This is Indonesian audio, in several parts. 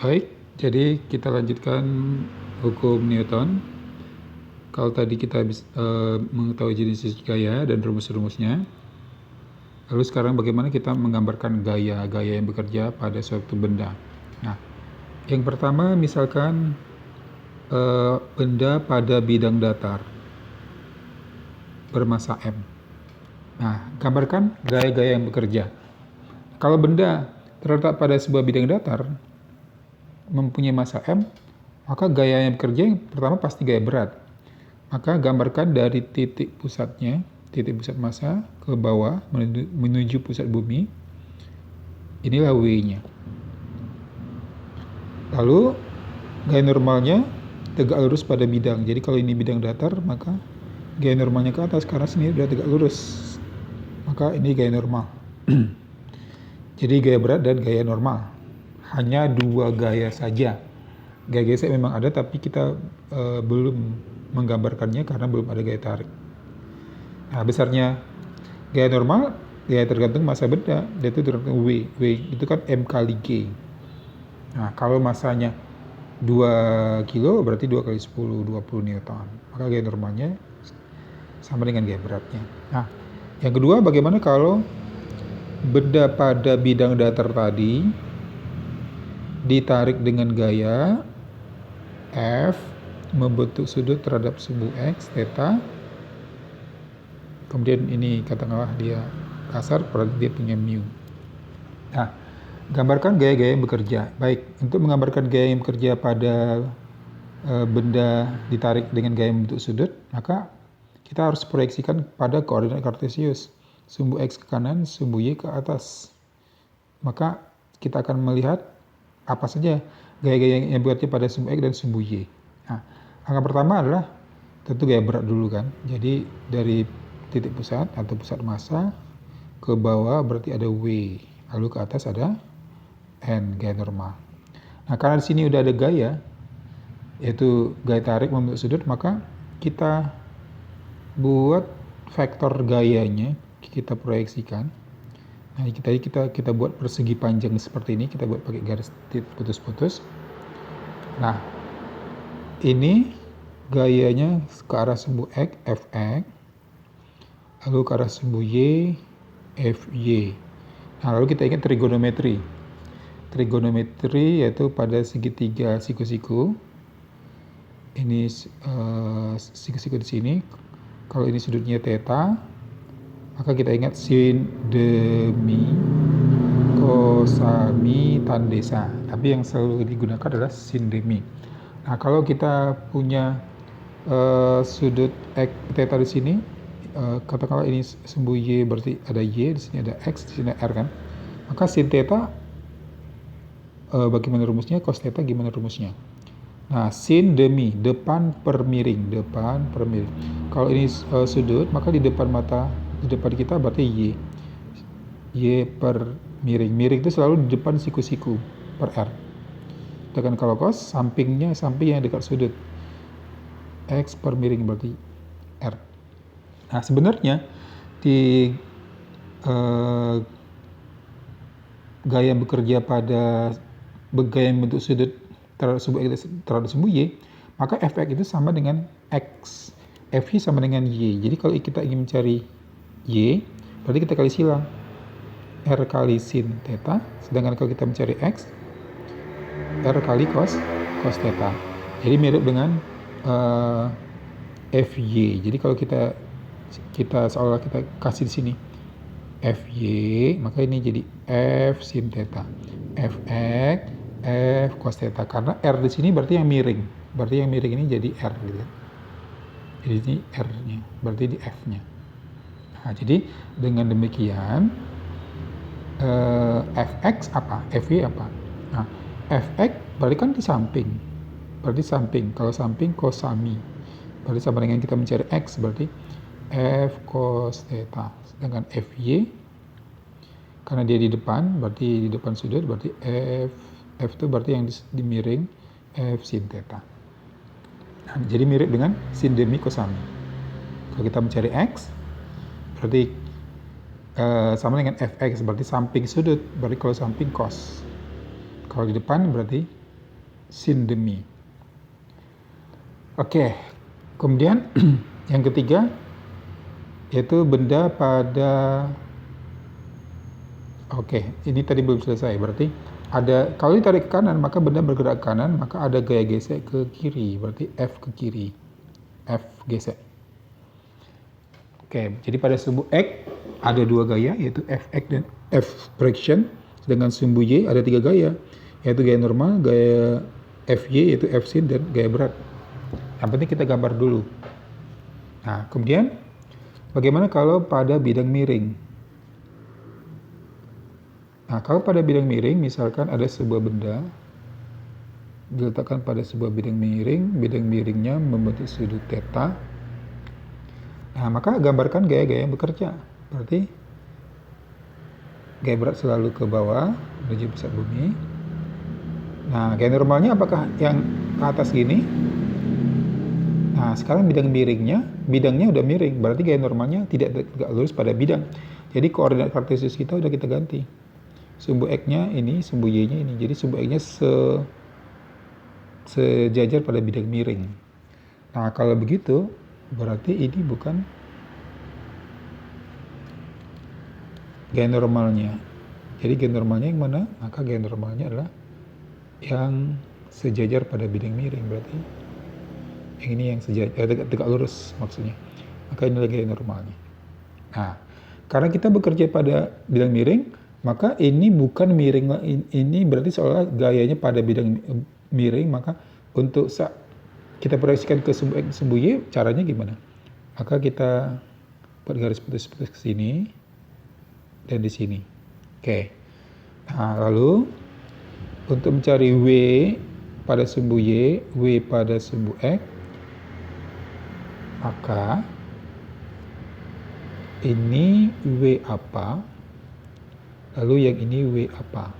Baik, jadi kita lanjutkan hukum Newton. Kalau tadi kita mengetahui jenis gaya dan rumus-rumusnya, lalu sekarang bagaimana kita menggambarkan gaya-gaya yang bekerja pada suatu benda. Nah, yang pertama misalkan benda pada bidang datar bermassa M. Nah, gambarkan gaya-gaya yang bekerja. Kalau benda terletak pada sebuah bidang datar mempunyai massa M, maka gaya yang bekerja yang pertama pasti gaya berat. Maka gambarkan dari titik pusatnya, titik pusat massa ke bawah menuju pusat bumi. Inilah W-nya. Lalu gaya normalnya tegak lurus pada bidang. Jadi kalau ini bidang datar, maka gaya normalnya ke atas karena sini sudah tegak lurus. Maka ini gaya normal. Jadi gaya berat dan gaya normal. Hanya dua gaya saja. Gaya geser memang ada, tapi kita belum menggambarkannya karena belum ada gaya tarik. Nah, besarnya gaya normal, gaya tergantung massa benda, yaitu tergantung W. W itu kan M kali G. Nah, kalau massanya 2 kilo berarti 2 kali 10, 20 Newton. Maka gaya normalnya sama dengan gaya beratnya. Nah, yang kedua bagaimana kalau benda pada bidang datar tadi ditarik dengan gaya F membentuk sudut terhadap sumbu X, theta. Kemudian ini katakanlah dia kasar, berarti dia punya mu. Nah, gambarkan gaya-gaya yang bekerja. Baik, untuk menggambarkan gaya yang bekerja pada benda ditarik dengan gaya membentuk sudut, maka kita harus proyeksikan pada koordinat kartesius. Sumbu X ke kanan, sumbu Y ke atas. Maka kita akan melihat apa saja gaya-gaya yang bekerja pada sumbu X dan sumbu Y. Nah, angka pertama adalah tentu gaya berat dulu kan. Jadi dari titik pusat atau pusat massa ke bawah berarti ada W. Lalu ke atas ada N, gaya normal. Nah, karena di sini udah ada gaya, yaitu gaya tarik membentuk sudut, maka kita buat vektor gayanya, kita proyeksikan. Nah, kita buat persegi panjang seperti ini, kita buat pakai garis putus-putus. Nah, ini gayanya ke arah sumbu X, Fx, lalu ke arah sumbu Y, Fy. Nah, lalu kita ingat trigonometri. Trigonometri yaitu pada segitiga siku-siku. Ini siku-siku di sini. Kalau ini sudutnya theta, maka kita ingat sin, demi, kosami, tandesa. Tapi yang selalu digunakan adalah sin demi. Nah, kalau kita punya sudut X theta di sini, katakanlah ini sumbu Y berarti ada Y, di sini ada X, di sini ada R kan. Maka sin theta bagaimana rumusnya, cos theta gimana rumusnya. Nah, sin demi, depan per miring. Kalau ini sudut, maka di depan kita berarti Y. Y per miring. Miring itu selalu di depan siku-siku per R. Sedangkan kalau cos, samping yang dekat sudut. X per miring berarti R. Nah, sebenarnya di gaya yang bekerja pada gaya yang bentuk sudut terhadap sumbu Y, maka Fx itu sama dengan X, Fy sama dengan Y. Jadi kalau kita ingin mencari Y, berarti kita kali silang R kali sin theta, sedangkan kalau kita mencari X, R kali cos theta. Jadi mirip dengan Fy. Jadi kalau kita seolah kita kasih di sini Fy, maka ini jadi F sin theta, Fx, F cos theta. Karena R di sini berarti yang miring. Berarti yang miring ini jadi R gitu. Jadi ini R-nya, berarti di F-nya. Nah, jadi dengan demikian Fx apa? Fy apa? Nah, Fx berarti kan di samping. Berarti samping. Kalau samping kosami. Berarti sama dengan kita mencari X, berarti F cos theta. Sedangkan Fy, karena dia di depan, berarti di depan sudut, berarti F itu berarti yang di miring, F sin theta. Nah, jadi mirip dengan sin demi kosami. Kalau kita mencari X, berarti sama dengan Fx, berarti samping sudut, berarti kalau samping cos. Kalau di depan berarti sin demi. Oke, kemudian yang ketiga yaitu benda pada, oke, ini tadi belum selesai, berarti ada, kalau ditarik ke kanan maka benda bergerak ke kanan, maka ada gaya gesek ke kiri, berarti F ke kiri, F gesek. Oke, jadi pada sumbu X ada dua gaya, yaitu Fx dan F friction, sedangkan sumbu Y ada tiga gaya, yaitu gaya normal, gaya Fy yaitu F sin, dan gaya berat. Yang penting kita gambar dulu. Nah, kemudian bagaimana kalau pada bidang miring? Nah, kalau pada bidang miring, misalkan ada sebuah benda diletakkan pada sebuah bidang miringnya membentuk sudut theta. Nah, maka gambarkan gaya-gaya yang bekerja. Berarti gaya berat selalu ke bawah menuju pusat bumi. Nah, gaya normalnya apakah yang ke atas gini? Nah, sekarang bidangnya udah miring, berarti gaya normalnya tidak lurus pada bidang. Jadi koordinat kartesius kita udah kita ganti. Sumbu X-nya ini, sumbu Y-nya ini. Jadi sumbu X-nya sejajar pada bidang miring. Nah, kalau begitu, berarti ini bukan gaya normalnya. Jadi gaya normalnya yang mana? Maka gaya normalnya adalah yang sejajar pada bidang miring. Berarti yang ini yang sejajar, tegak lurus maksudnya. Maka inilah gaya normalnya. Nah, karena kita bekerja pada bidang miring, maka ini bukan miring, ini berarti seolah gayanya pada bidang miring, maka untuk kita proyeksikan ke sumbu Y, caranya gimana? Maka kita buat garis putus-putus ke sini dan di sini. Oke. Nah, lalu untuk mencari W pada sumbu Y, W pada sumbu X, maka ini W apa? Lalu yang ini W apa?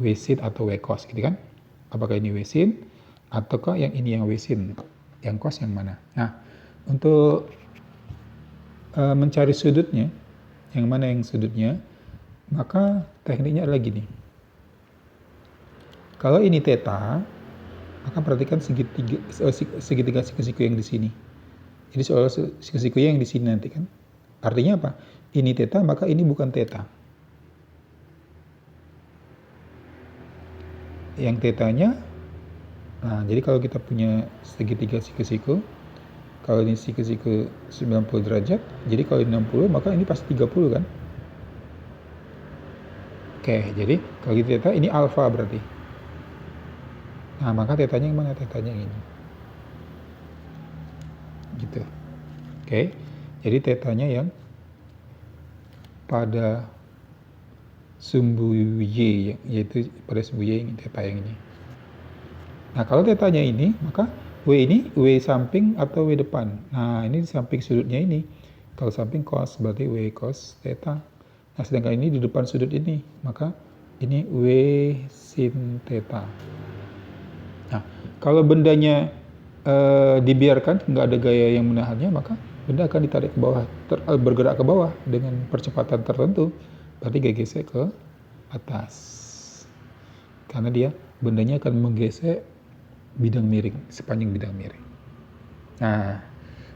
W sin atau W cos, gitu kan? Apakah ini W sin ataukah yang ini yang W sin? Yang cos yang mana? Nah, untuk mencari sudutnya, yang mana yang sudutnya, maka tekniknya adalah gini. Kalau ini theta, maka perhatikan segitiga siku-siku yang di sini. Jadi seolah siku-siku yang di sini nanti kan. Artinya apa? Ini theta, maka ini bukan theta. Yang tetanya, nah jadi kalau kita punya segitiga siku-siku, kalau ini siku-siku 90 derajat, jadi kalau ini 60, maka ini pasti 30 kan? Oke, jadi kalau gitu theta, ini alfa berarti. Nah, maka tetanya yang mana? Tetanya yang ini. Gitu. Oke, jadi tetanya yang pada sumbu Y, yaitu pada sumbu Y ini, theta yang ini. Nah, kalau tetanya ini, maka W ini W samping atau W depan. Nah, ini di samping sudutnya ini. Kalau samping cos, berarti W cos theta. Nah, sedangkan ini di depan sudut ini, maka ini W sin theta. Nah, kalau bendanya dibiarkan, nggak ada gaya yang menahannya, maka benda akan ditarik ke bawah, bergerak ke bawah dengan percepatan tertentu. Berarti gaya gesek ke atas. Karena bendanya akan menggesek bidang miring, sepanjang bidang miring. Nah,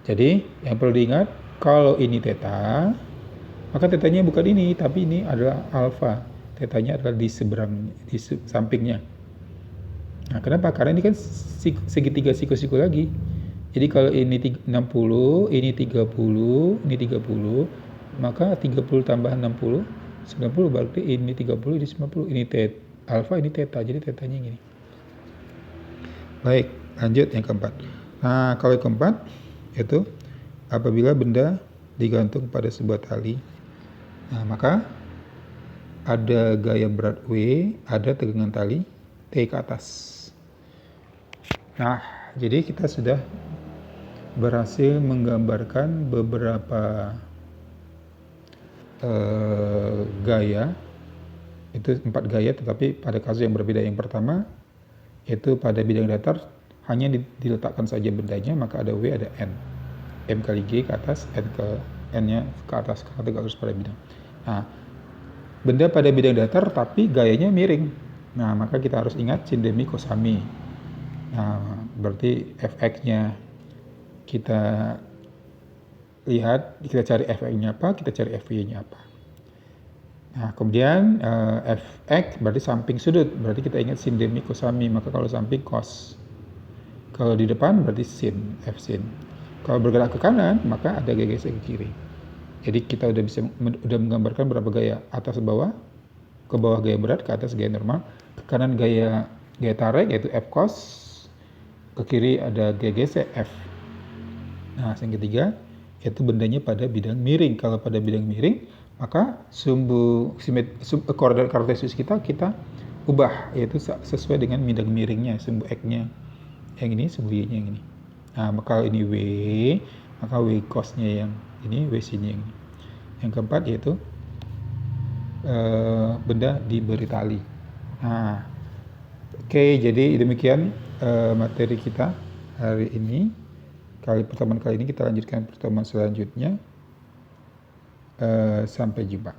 jadi yang perlu diingat, kalau ini theta, maka tetanya bukan ini, tapi ini adalah alfa. Tetanya adalah di sampingnya. Nah, kenapa? Karena ini kan segitiga siku-siku lagi. Jadi kalau ini 60, ini 30, ini 30, maka 30 tambah 60, 90, berarti ini 30, ini 90, ini alfa, ini theta, jadi tetanya gini. Baik, lanjut yang keempat. Nah, kalau yang keempat, yaitu apabila benda digantung pada sebuah tali, nah maka ada gaya berat W, ada tegangan tali T ke atas. Nah, jadi kita sudah berhasil menggambarkan beberapa gaya, itu 4 gaya, tetapi pada kasus yang berbeda. Yang pertama, yaitu pada bidang datar, hanya diletakkan saja bendanya, maka ada W, ada N. M kali G ke atas, N-nya ke atas, karena tegak lurus pada bidang. Nah, benda pada bidang datar, tapi gayanya miring. Nah, maka kita harus ingat sin demi cosami. Nah, berarti fx-nya kita lihat, kita cari fx-nya apa, kita cari fy-nya apa. Nah, kemudian fx berarti samping sudut, berarti kita ingat sin demi cosami, maka kalau samping cos. Kalau di depan berarti sin, f sin. Kalau bergerak ke kanan, maka ada gaya gesek ke kiri. Jadi kita udah menggambarkan berapa gaya, atas bawah, ke bawah gaya berat, ke atas gaya normal, ke kanan gaya tarik yaitu f cos, ke kiri ada gaya gesek f. Nah, yang ketiga yaitu bendanya pada bidang miring. Kalau pada bidang miring, maka koordinat kartesius kita ubah, yaitu sesuai dengan bidang miringnya, sumbu x-nya yang ini, sumbu y-nya yang ini. Nah, maka ini w, maka w cos-nya yang ini, w sin-nya yang ini. Yang keempat yaitu benda diberi tali. Nah, oke, jadi demikian materi kita hari ini. Pertemuan kali ini kita lanjutkan pertemuan selanjutnya. Sampai jumpa.